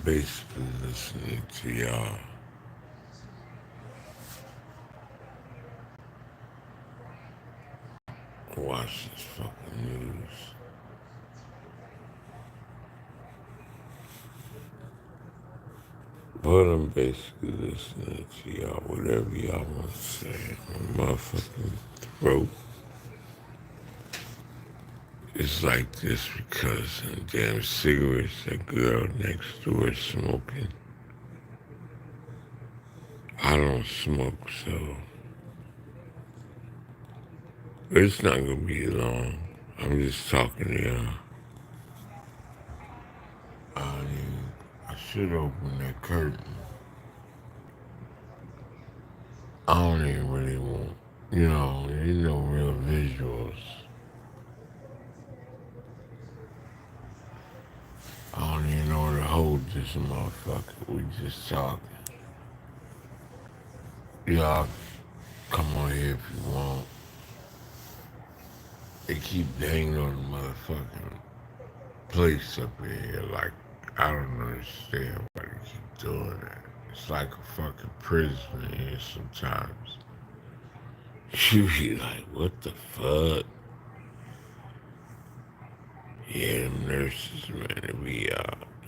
basically listening to y'all watch this fucking news. But I'm basically listening to y'all, whatever y'all want to say. My motherfucking throat is like this because of the damn cigarettes that girl next door is smoking. I don't smoke, so it's not gonna be long. I'm just talking to y'all. I mean, I should open that curtain. I don't even really want, there's no real visuals. I don't even know where to hold this motherfucker. We just talking. Y'all come on here if you want. They keep hanging on the motherfucking place up in here. Like, I don't understand why they keep doing that. It's like a fucking prison in here sometimes. You be like, what the fuck? Yeah, them nurses, man, they be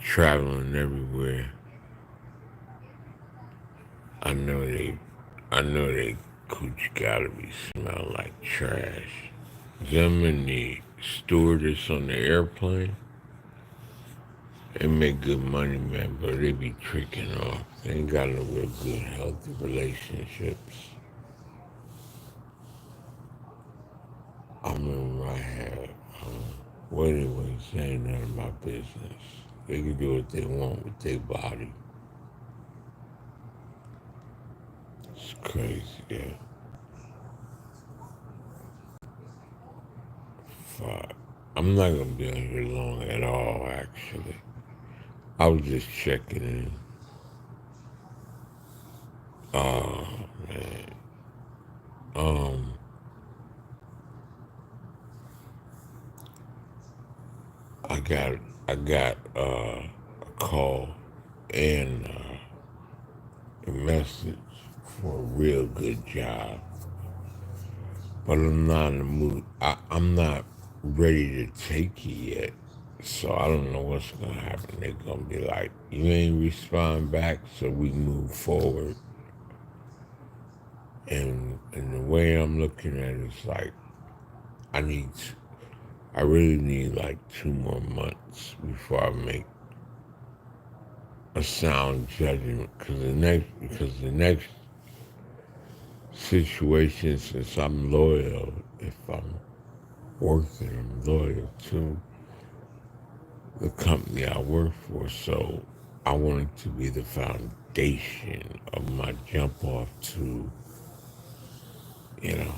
traveling everywhere. I know they, I know they cooch gotta be smell like trash. Them and the stewardess on the airplane, they make good money, man, but they be tricking off. They ain't got no real good, healthy relationships. I remember I had, well, anyway, saying none of my business. They can do what they want with their body. It's crazy, yeah. Fuck. I'm not gonna be on here long at all, actually. I was just checking in. Oh, man. Um, I got a call and a message for a real good job, but I'm not in the mood. I'm not ready to take it yet, so I don't know what's gonna happen. They're gonna be like, "You ain't respond back, so we move forward." And the way I'm looking at it is like, I need, I really need like 2 more months before I make a sound judgment. Because the next situation, since I'm loyal, if I'm working, I'm loyal to the company I work for. So I want it to be the foundation of my jump off to, you know,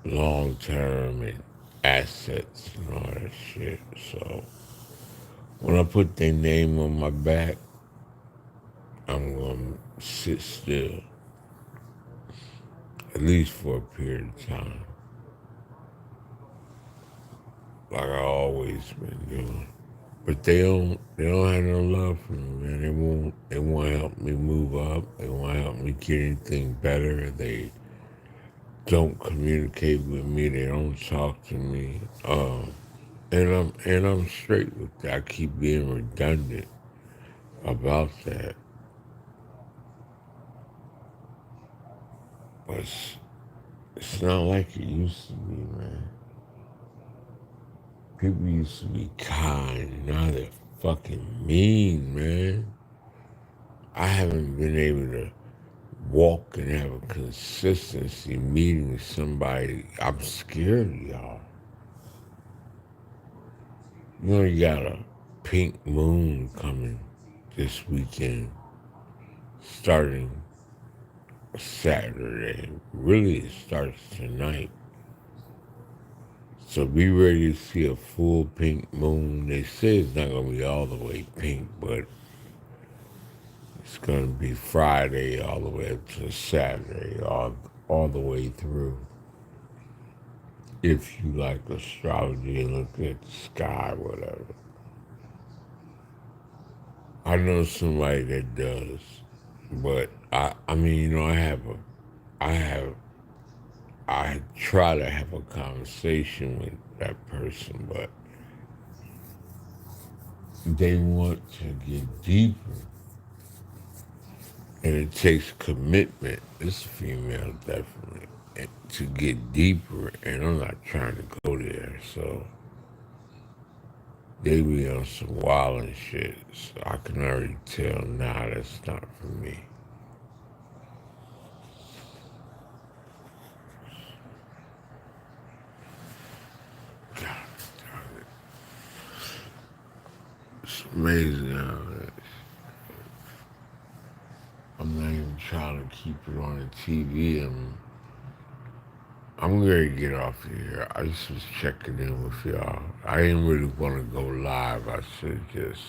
long term and assets and all that shit. So when I put their name on my back, I'm gonna sit still, at least for a period of time, like I always been doing. But they don't have no love for me, man. They won't help me move up. They won't help me get anything better. They don't communicate with me. They don't talk to me. And I'm straight with that. I keep being redundant about that. But it's not like it used to be, man. People used to be kind. Now they're fucking mean, man. I haven't been able to walk and have a consistency meeting somebody. I'm scared of y'all. You know, you got a pink moon coming this weekend, starting Saturday. Really, it starts tonight. So be ready to see a full pink moon. They say it's not going to be all the way pink, but it's going to be Friday all the way up to Saturday, all the way through. If you like astrology and look at the sky, whatever. I know somebody that does, but I mean, I have, I try to have a conversation with that person, but they want to get deeper, and it takes commitment. This female definitely to get deeper, and I'm not trying to go there, so they be on some wild and shit. So I can already tell now that's not for me. God, it's amazing how I'm not even trying to keep it on the TV. I'm ready to get off of here. I just was checking in with y'all. I didn't really want to go live. I should just.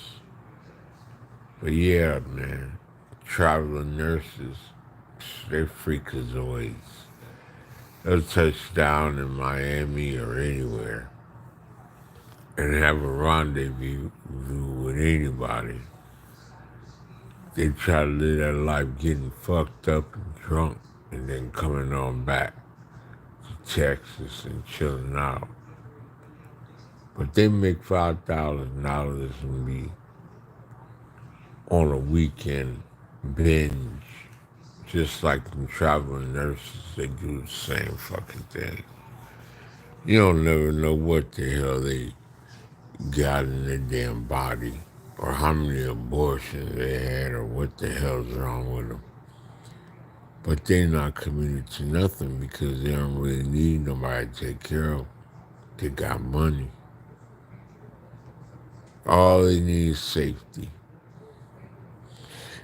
But yeah, man. Traveling nurses, they're freakazoids. They'll touch down in Miami or anywhere and have a rendezvous with anybody. They try to live their life getting fucked up and drunk and then coming on back to Texas and chilling out. But they make $5,000 and be on a weekend binge. Just like them traveling nurses, they do the same fucking thing. You don't never know what the hell they got in their damn body or how many abortions they had or what the hell's wrong with them. But they're not committed to nothing because they don't really need nobody to take care of them. They got money. All they need is safety.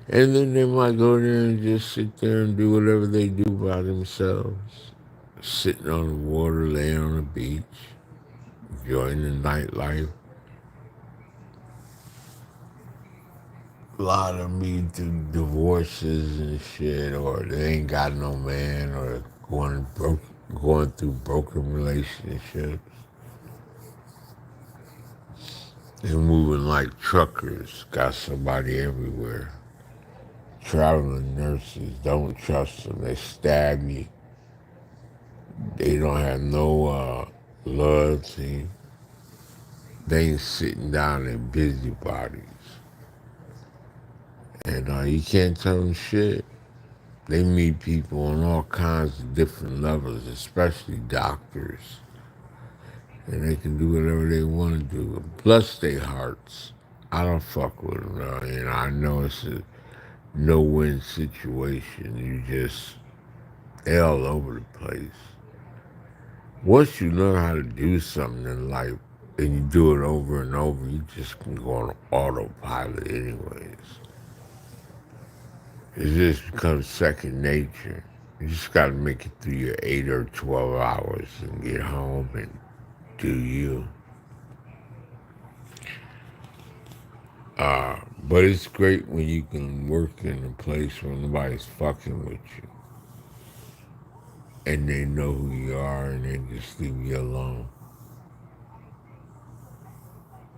And then they might go there and just sit there and do whatever they do by themselves. Sitting on the water, laying on the beach, enjoying the nightlife. A lot of them be through divorces and shit, or they ain't got no man, or going through broken relationships. They're moving like truckers, got somebody everywhere. Traveling nurses, don't trust them. They stab you. They don't have no loyalty. They ain't sitting down in busybodies. And you can't tell them shit. They meet people on all kinds of different levels, especially doctors. And they can do whatever they want to do. Bless their hearts. I don't fuck with them, though. You know, I know it's a no-win situation. You just, they all over the place. Once you learn how to do something in life and you do it over and over, you just can go on autopilot anyways. It just becomes second nature. You just got to make it through your 8 or 12 hours and get home and do you. But it's great when you can work in a place where nobody's fucking with you. And they know who you are and they just leave you alone.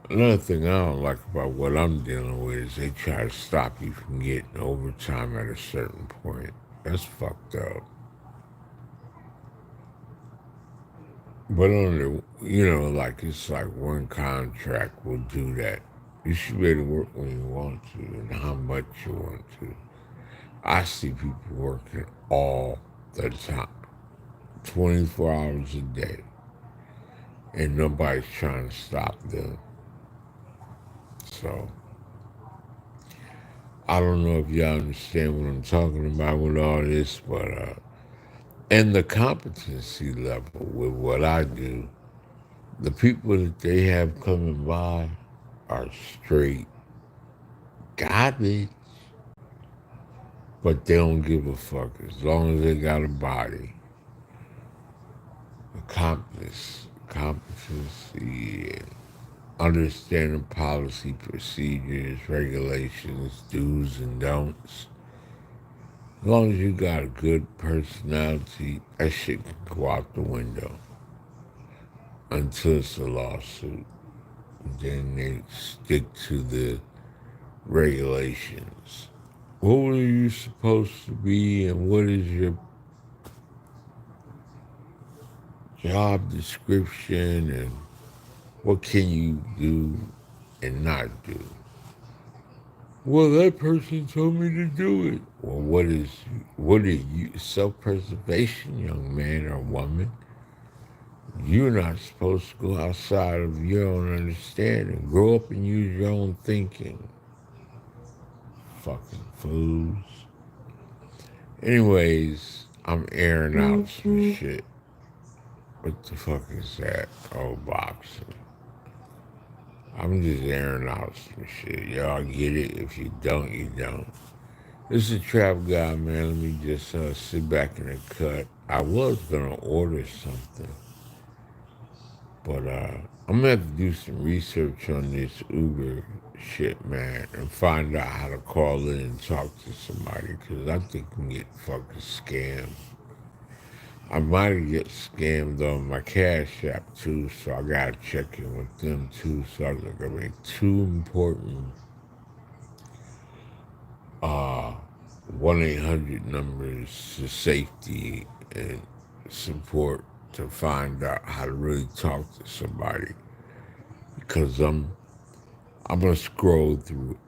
Another thing I don't like about what I'm dealing with is they try to stop you from getting overtime at a certain point. That's fucked up. But on the, like it's like one contract will do that. You should be able to work when you want to and how much you want to. I see people working all the time, 24 hours a day, and nobody's trying to stop them. So, I don't know if y'all understand what I'm talking about with all this, but, and the competency level with what I do, the people that they have coming by are straight garbage, but they don't give a fuck as long as they got a body. Competency, and understanding policy, procedures, regulations, do's and don'ts. As long as you got a good personality, that shit can go out the window until it's a lawsuit. Then they stick to the regulations. What are you supposed to be, and what is your job description, and what can you do and not do? Well, that person told me to do it. Well, what are you, self-preservation, young man or woman? You're not supposed to go outside of your own understanding. Grow up and use your own thinking. Fucking fools. Anyways, I'm airing out some shit. What the fuck is that? Oh, boxing. I'm just airing out some shit. Y'all get it? If you don't, you don't. This is a trap guy, man. Let me just sit back in the cut. I was gonna order something, but I'm gonna have to do some research on this Uber shit, man, and find out how to call in and talk to somebody, because I think I'm getting fucking scammed. I might get scammed on my Cash App too, so I gotta check in with them too. So I think I make two important 1-800 numbers to safety and support to find out how to really talk to somebody, because I'm gonna scroll through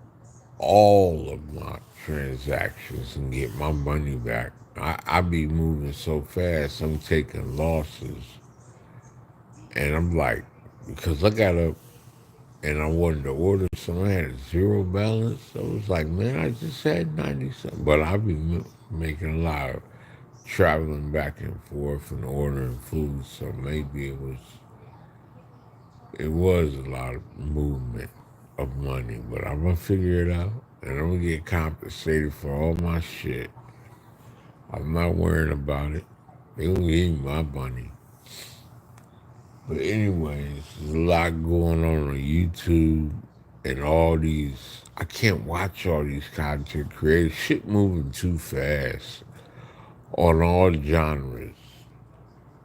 all of my transactions and get my money back. I be moving so fast, I'm taking losses, and I'm like, because I got up and I wanted to order something, I had zero balance. So I was like, man, I just had 90 something, but I be making a lot of traveling back and forth and ordering food, so maybe it was a lot of movement of money, but I'm gonna figure it out and I'm gonna get compensated for all my shit. I'm not worrying about it. They gonna give me my money. But anyways, there's a lot going on YouTube and all these. I can't watch all these content creators. Shit moving too fast on all genres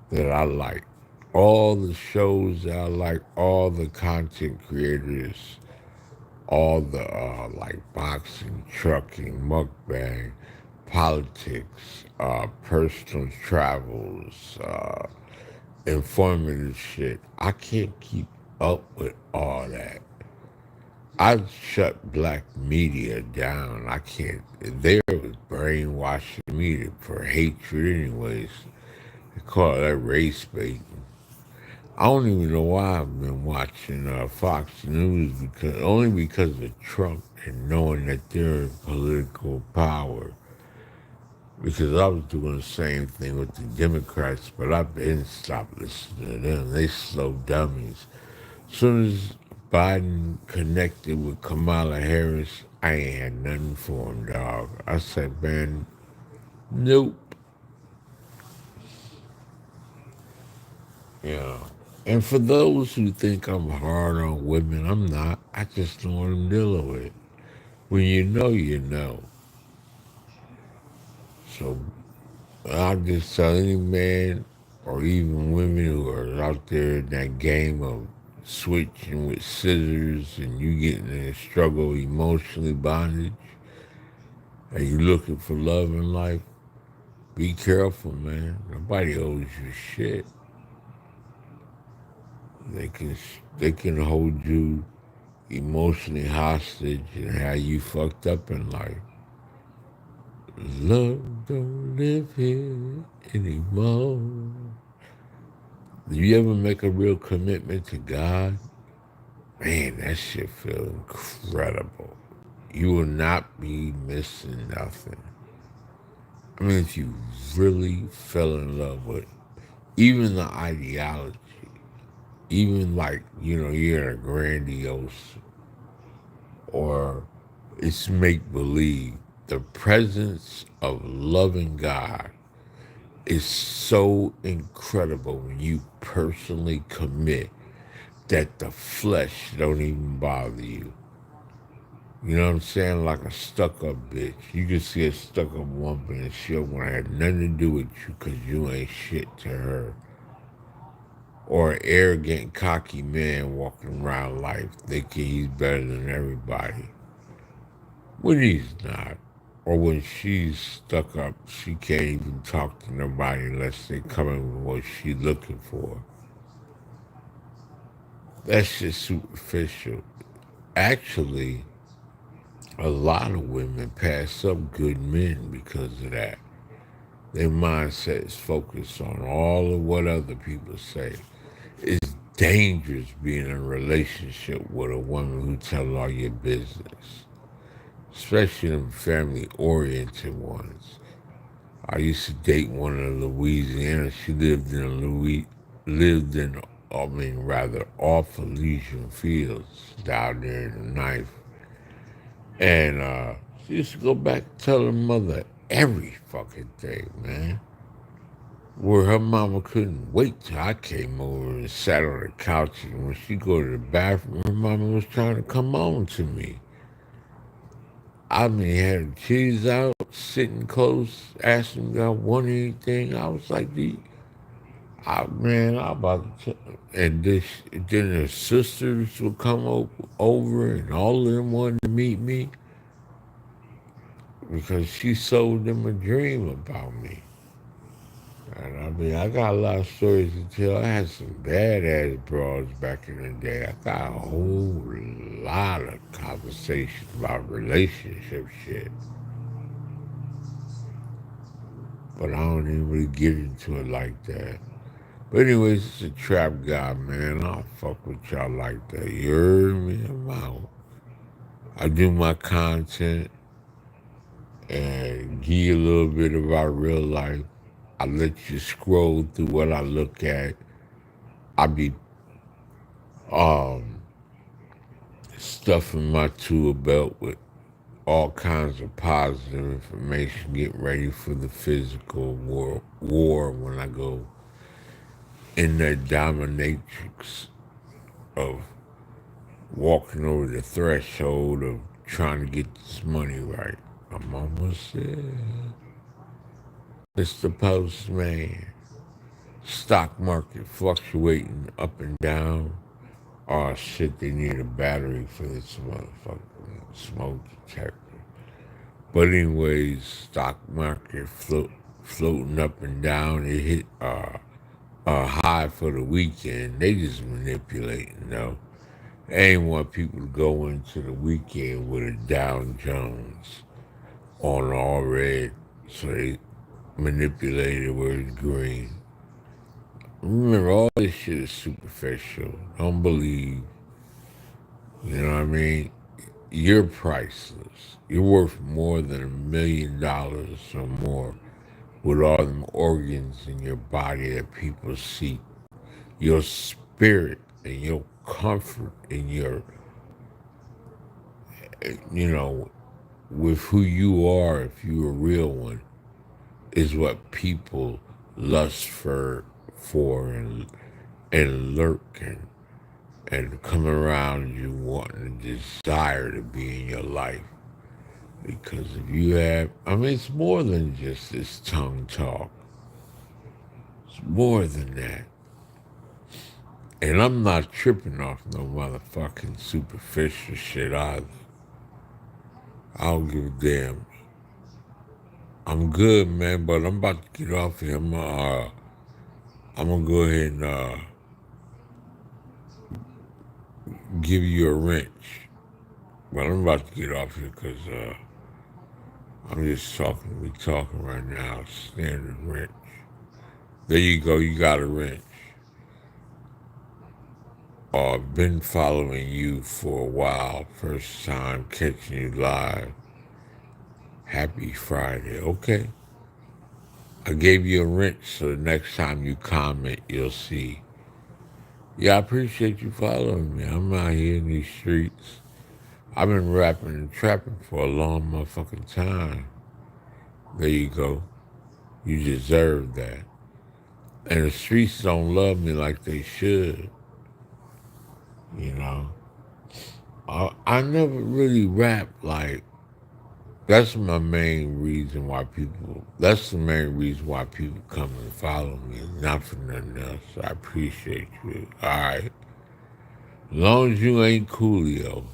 that I like. All the shows that I like, all the content creators, all the like boxing, trucking, mukbang, politics, personal travels, informative shit. I can't keep up with all that. I shut black media down. I can't. There was brainwashing me for hatred, anyways. They call that race baiting. I don't even know why I've been watching Fox News, because only because of Trump and knowing that they're in political power. Because I was doing the same thing with the Democrats, but I've been stopped listening to them. They slow dummies. As soon as Biden connected with Kamala Harris, I ain't had nothing for him, dog. I said, man, nope. Yeah. And for those who think I'm hard on women, I'm not. I just don't want them dealing with it. When you know, you know. So I'll just tell any man or even women who are out there in that game of switching with scissors and you getting in a struggle emotionally bondage and you looking for love in life, be careful, man. Nobody owes you shit. They can hold you emotionally hostage and have you fucked up in life. Love don't live here anymore. Do you ever make a real commitment to God? Man, that shit feel incredible. You will not be missing nothing. I mean, if you really fell in love with even the ideology, even like, you're in a grandiose or it's make believe, the presence of loving God is so incredible when you personally commit that the flesh don't even bother you. You know what I'm saying? Like a stuck-up bitch. You can see a stuck-up woman and she'll want to have nothing to do with you because you ain't shit to her. Or an arrogant, cocky man walking around life thinking he's better than everybody. when he's not. Or when she's stuck up, she can't even talk to nobody unless they come in with what she's looking for. That's just superficial. Actually, a lot of women pass up good men because of that. Their mindset is focused on all of what other people say. It's dangerous being in a relationship with a woman who tells all your business, especially them family-oriented ones. I used to date one in Louisiana. She lived in, rather, off Elysian Fields down there in the knife. And she used to go back and tell her mother every fucking thing, man. Where her mama couldn't wait till I came over and sat on the couch, and when she go to the bathroom, her mama was trying to come on to me. I mean, had the kids out, sitting close, asking me if I want anything. I was like, I about to and then her sisters would come over, and all of them wanted to meet me because she sold them a dream about me. And I mean, I got a lot of stories to tell. I had some badass broads back in the day. I got a whole lot of conversations about relationship shit. But I don't even really get into it like that. But anyways, it's a trap guy, man. I'll fuck with y'all like that. You heard me? I'm out. I do my content and give you a little bit about real life. I let you scroll through what I look at. I be um stuffing my tool belt with all kinds of positive information, getting ready for the physical war when I go in that dominatrix of walking over the threshold of trying to get this money right. I'm almost there. Mr. Postman. Stock market fluctuating up and down. Oh shit, they need a battery for this motherfucking smoke detector. But anyways, stock market floating up and down. It hit a high for the weekend. They just manipulating though. They ain't want people to go into the weekend with a Dow Jones on all red, so they manipulated where it's green. Remember, all this shit is superficial. Don't believe, you know what I mean? You're priceless. You're worth more than $1 million or more with all them organs in your body that people seek. Your spirit and your comfort and your, you know, with who you are, if you're a real one, is what people lust for and lurk and come around you wanting a desire to be in your life. Because if you have, I mean, it's more than just this tongue talk. It's more than that. And I'm not tripping off no motherfucking superficial shit either. I don't give a damn. I'm good, man, but I'm about to get off here. I'm gonna go ahead and give you a wrench. But I'm about to get off here because I'm just talking. We talking right now. Standard wrench. There you go. You got a wrench. Been following you for a while. First time catching you live. Happy Friday. Okay. I gave you a wrench so the next time you comment, you'll see. Yeah, I appreciate you following me. I'm out here in these streets. I've been rapping and trapping for a long motherfucking time. There you go. You deserve that. And the streets don't love me like they should. You know, I never really rap like. That's my main reason why people. That's the main reason why people come and follow me. Not for nothing else. I appreciate you. All right. As long as you ain't Coolio.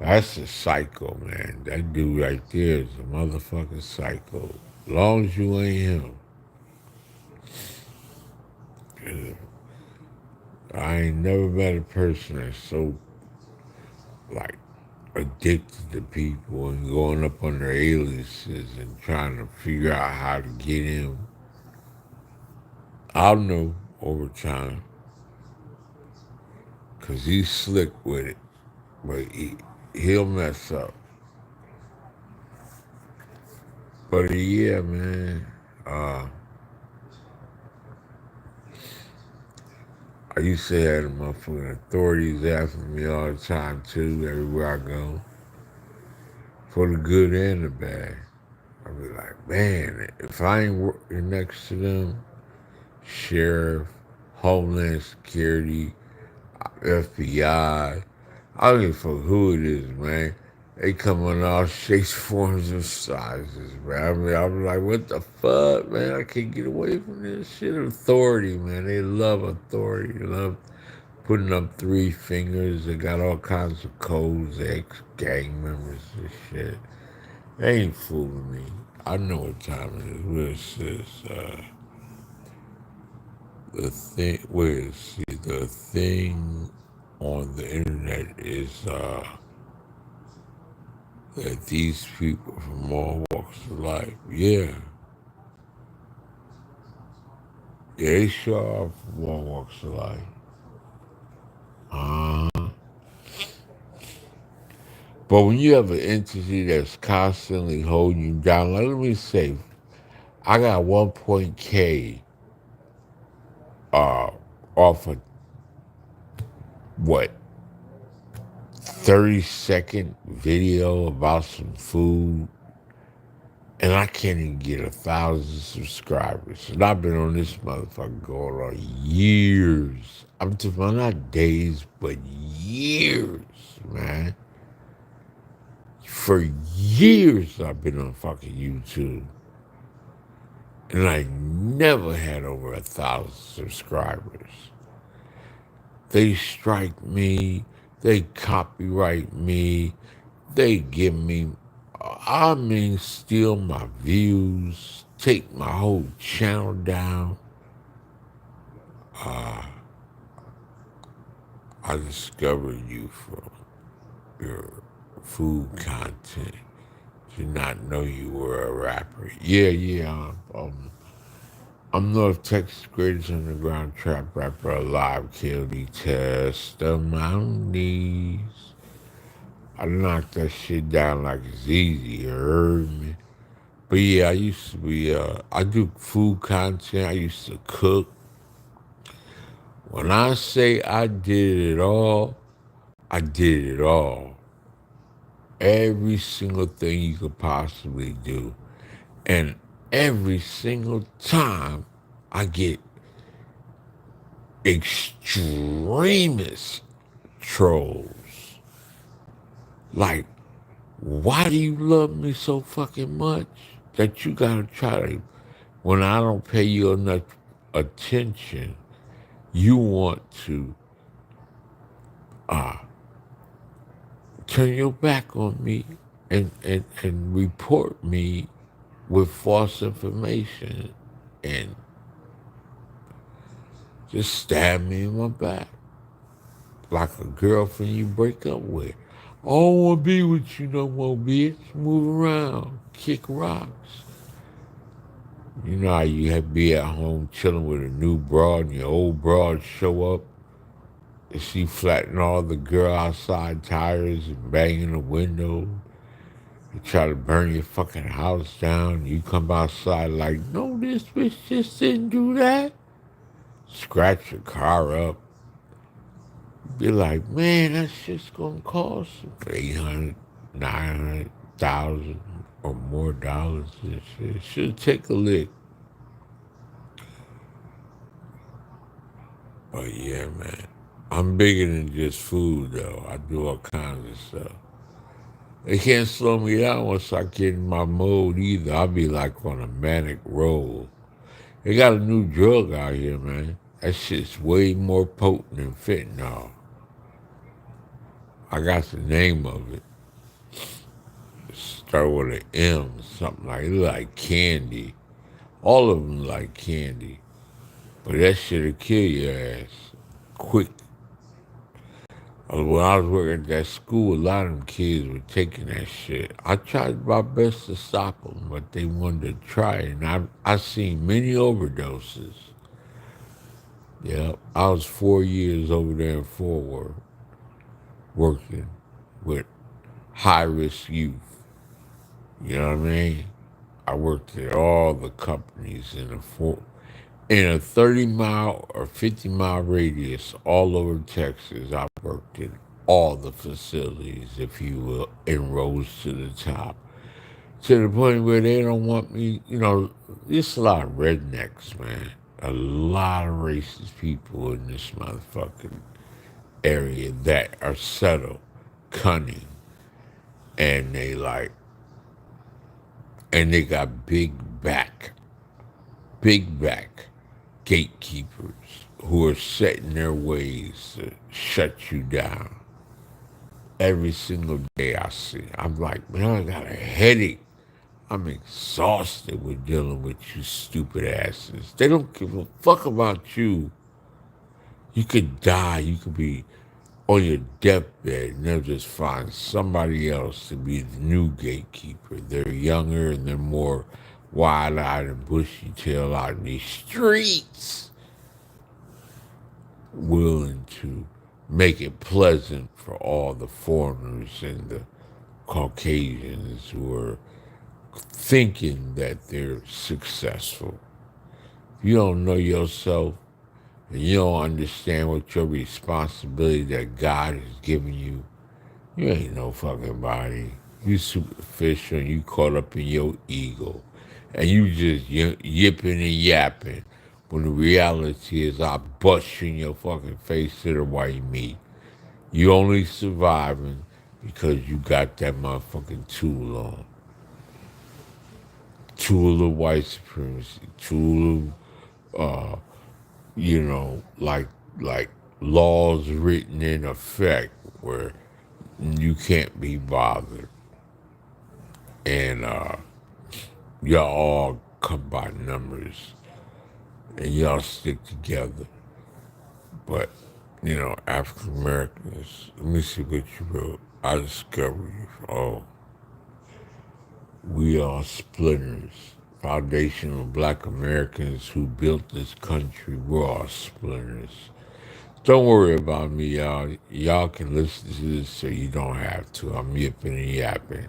That's a psycho, man. That dude right there is a motherfucking psycho. As long as you ain't him. I ain't never met a person that's so, like, addicted to people and going up on their aliases and trying to figure out how to get in. I'll know over time because he's slick with it, but he'll mess up. But yeah, man, uh, I used to have the motherfucking authorities after me all the time too, everywhere I go, for the good and the bad. I'll be like, man, if I ain't working next to them, sheriff, Homeland Security, FBI, I don't give a fuck who it is, man. They come in all shapes, forms, and sizes, man. I mean, I'm like, what the fuck, man? I can't get away from this shit. Authority, man. They love authority. They love putting up three fingers. They got all kinds of codes, ex-gang members and shit. They ain't fooling me. I know what time it is. Where it says, the thing, where see, the thing on the internet is, that these people from all walks of life, yeah, they show up from all walks of life. Uh, but when you have an entity that's constantly holding you down, like, let me say, I got 1.K uh, off of what 30-second video about some food, and I can't even get 1,000 subscribers. And I've been on this motherfucker going on years. I'm talking about not days, but years, man. For years I've been on fucking YouTube. And I never had over 1,000 subscribers. They strike me, they copyright me, they give me, I mean, steal my views, take my whole channel down. I discovered you from your food content. Did not know you were a rapper. Yeah. I'm North Texas' greatest underground trap rapper alive. KOD Testimonies. I knocked that shit down like it's easy. You heard me? But yeah, I used to be. I do food content. I used to cook. When I say I did it all, I did it all. Every single thing you could possibly do. And every single time I get extremist trolls. Like, why do you love me so fucking much that you gotta try to, when I don't pay you enough attention, you want to turn your back on me and report me with false information and just stab me in my back like a girlfriend you break up with. I don't want to be with you no more, bitch. Move around, kick rocks. You know how you have to be at home chilling with a new broad and your old broad show up and she flatten all the girl outside tires and banging the window. You try to burn your fucking house down. You come outside like, no, this bitch just didn't do that. Scratch your car up. Be like, man, that shit's gonna cost 800, 900,000 or more dollars. And shit should take a lick. But yeah, man, I'm bigger than just food though. I do all kinds of stuff. They can't slow me down once I get in my mode either. I'll be like on a manic roll. They got a new drug out here, man. That shit's way more potent than fentanyl. I got the name of it. start with an M, something like it, like candy. All of them like candy, but that shit'll kill your ass quick. When I was working at that school, a lot of them kids were taking that shit. I tried my best to stop them, but they wanted to try it, and I seen many overdoses. Yeah, I was 4 years over there in Fort Worth working with high risk youth. You know what I mean? I worked at all the companies in a 30-mile or 50-mile radius all over Texas. I worked in all the facilities, if you will, and rose to the top. To the point where they don't want me, there's a lot of rednecks, man. A lot of racist people in this motherfucking area that are subtle, cunning, and they got big back gatekeepers who are set in their ways to shut you down. Every single day I see, I'm like, man, I got a headache. I'm exhausted with dealing with you stupid asses. They don't give a fuck about you. You could die. You could be on your deathbed and they'll just find somebody else to be the new gatekeeper. They're younger and they're more wide-eyed and bushy-tailed out in these streets, willing to make it pleasant for all the foreigners and the Caucasians who are thinking that they're successful. If you don't know yourself and you don't understand what your responsibility that God has given you, you ain't no fucking body. You superficial and you caught up in your ego. And you just yipping and yapping. When the reality is I bust you in your fucking face to the white meat. You only surviving because you got that motherfucking tool on. Tool of white supremacy. Tool of, like laws written in effect where you can't be bothered. And y'all all come by numbers and y'all stick together. But, African Americans, let me see what you wrote. I discovered you. Oh, we are splinters. Foundational black Americans who built this country, we're all splinters. Don't worry about me, y'all. Y'all can listen to this so you don't have to. I'm yipping and yapping.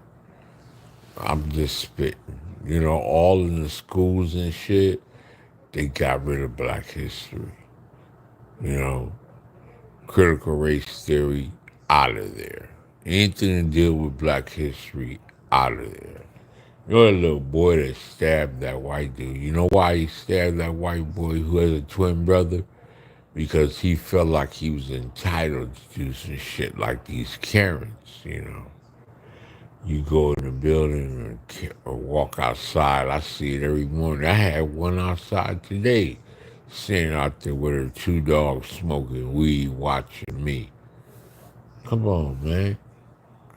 I'm just spitting. All in the schools and shit, they got rid of black history. You know, critical race theory, out of there. Anything to deal with black history, out of there. You're a little boy that stabbed that white dude. You know why he stabbed that white boy who has a twin brother? Because he felt like he was entitled to do some shit like these Karens. You go in the building or walk outside. I see it every morning. I had one outside today, sitting out there with her two dogs smoking weed, watching me. Come on, man.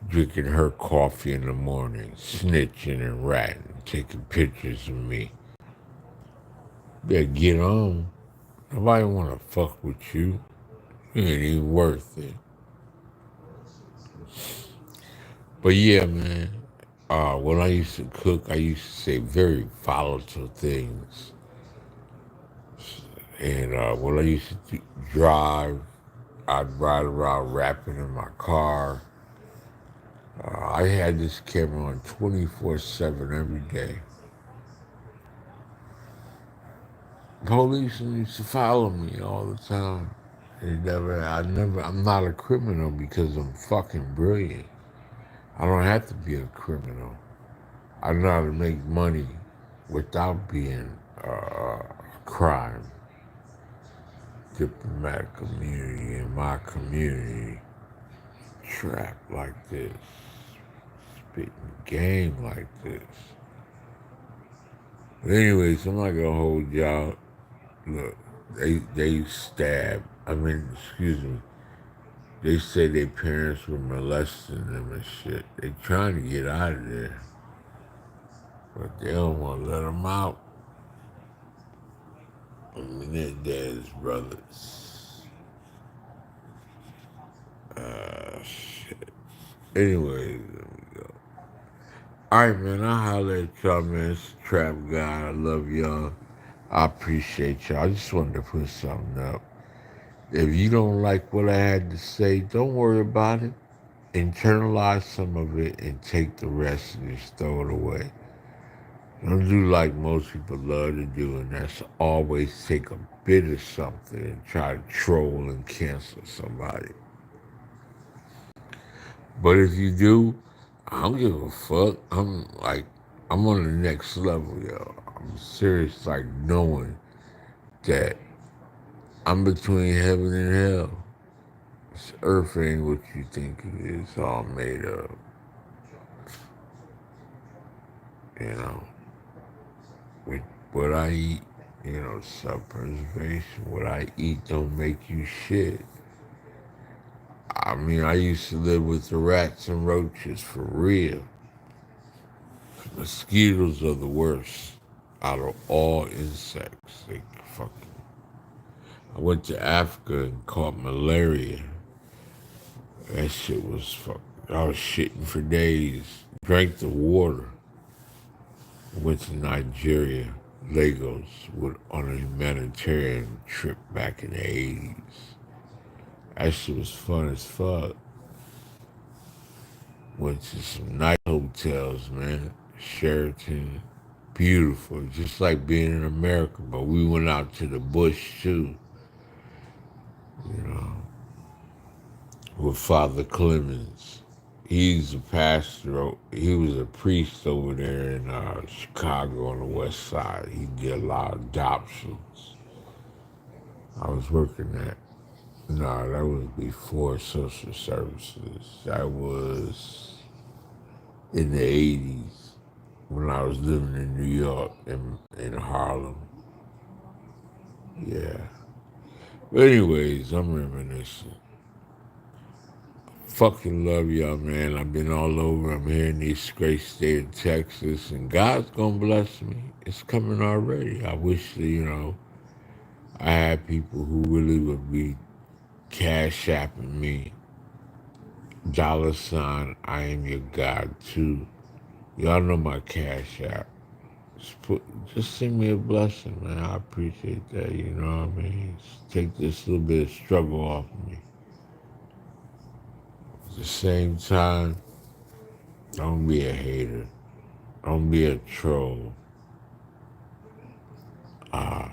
Drinking her coffee in the morning, snitching and ratting, taking pictures of me. Better get on. Nobody want to fuck with you. You ain't even worth it. But yeah, man. When I used to cook, I used to say very volatile things. And when I used to drive, I'd ride around rapping in my car. I had this camera on 24/7 every day. Police used to follow me all the time. I'm not a criminal because I'm fucking brilliant. I don't have to be a criminal. I know how to make money without being a crime. Diplomatic community in my community, trap like this, spitting game like this. But anyways, I'm not gonna hold y'all. Look, they stabbed. Excuse me. They say their parents were molesting them and shit. They trying to get out of there, but they don't want to let them out. I mean, their dad's brothers. Shit. Anyways, let me go. All right, man. I'll holler at y'all, man. It's the Trap Guy. I love y'all. I appreciate y'all. I just wanted to put something up. If you don't like what I had to say, don't worry about it. Internalize some of it and take the rest and just throw it away. Don't do like most people love to do, and that's always take a bit of something and try to troll and cancel somebody. But if you do, I don't give a fuck. I'm on the next level, yo. I'm serious, like knowing that I'm between heaven and hell. This earth ain't what you think it is, all made up, you know. With what I eat, self-preservation. What I eat don't make you shit. I mean, I used to live with the rats and roaches for real. Mosquitoes are the worst out of all insects. They fucking. I went to Africa and caught malaria. That shit was fucking. I was shitting for days. Drank the water. Went to Nigeria, Lagos, on a humanitarian trip back in the 80s. That shit was fun as fuck. Went to some nice hotels, man. Sheraton, beautiful, just like being in America. But we went out to the bush too, you know, with Father Clemens. He's a pastor. He was a priest over there in Chicago on the west side. He did a lot of adoptions. I was working that. No, that was before social services. That was in the 80s when I was living in New York, in Harlem. Yeah. But anyways, I'm reminiscing. Fucking love y'all, man. I've been all over. I'm here in this great state of Texas, and God's gonna bless me. It's coming already. I wish that, I had people who really would be cash apping me. $ I am your God too. Y'all know my cash app. Just send me a blessing, man. I appreciate that, you know what I mean? Just take this little bit of struggle off of me. At the same time, don't be a hater. Don't be a troll. The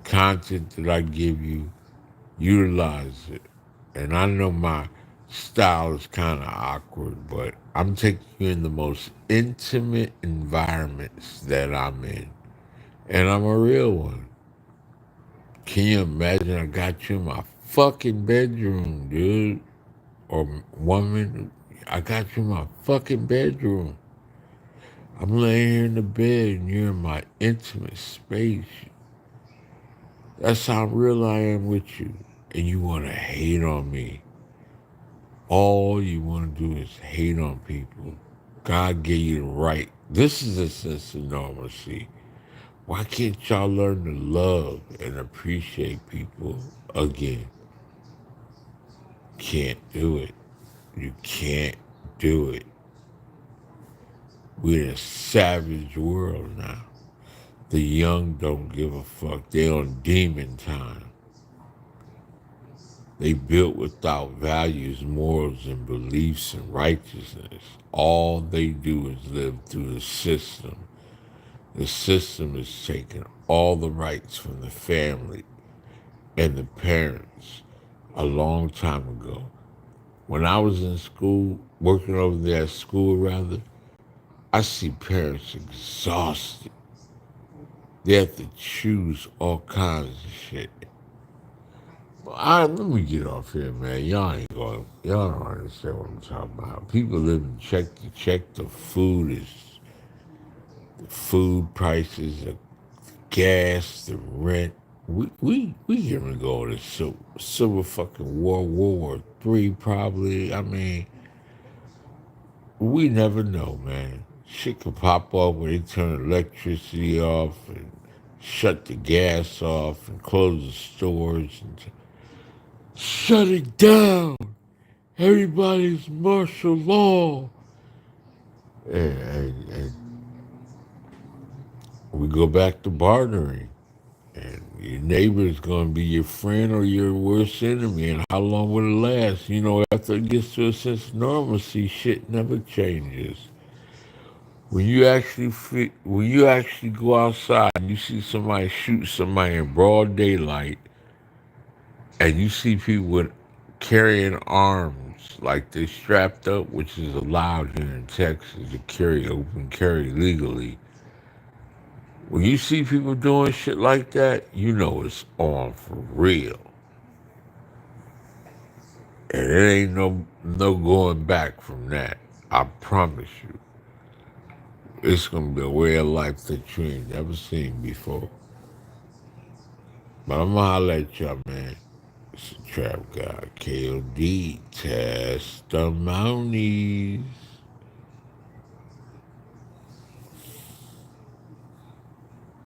content that I give you, utilize it. And I know my style is kind of awkward, but I'm taking you in the most intimate environments that I'm in. And I'm a real one. Can you imagine I got you in my fucking bedroom, dude? Or woman, I got you in my fucking bedroom. I'm laying here in the bed and you're in my intimate space. That's how real I am with you. And you want to hate on me. All you want to do is hate on people. God gave you the right. This is a sense of normalcy. Why can't y'all learn to love and appreciate people again? Can't do it. You can't do it. We're in a savage world now. The young don't give a fuck. They on demon time. They built without values, morals, and beliefs and righteousness. All they do is live through the system. The system is taking all the rights from the family and the parents a long time ago. When I was in school, working over there at school rather, I see parents exhausted. They have to choose all kinds of shit. Let me get off here, man. Y'all don't understand what I'm talking about. People living check to check. The food prices, the gas, the rent. We gonna go to civil fucking World War III probably. I mean, we never know, man. Shit could pop off when they turn electricity off and shut the gas off and close the stores and shut it down. Everybody's martial law. And we go back to bartering. And your neighbor is going to be your friend or your worst enemy. And how long will it last? You know, after it gets to a sense of normalcy, shit never changes. When you actually go outside and you see somebody shoot somebody in broad daylight, and you see people with carrying arms like they strapped up, which is allowed here in Texas to carry open carry legally. When you see people doing shit like that, you know it's on for real. And it ain't no going back from that. I promise you. It's gonna be a way of life that you ain't never seen before. But I'm gonna holler at y'all, man. It's a trap guy. KOD testimonies.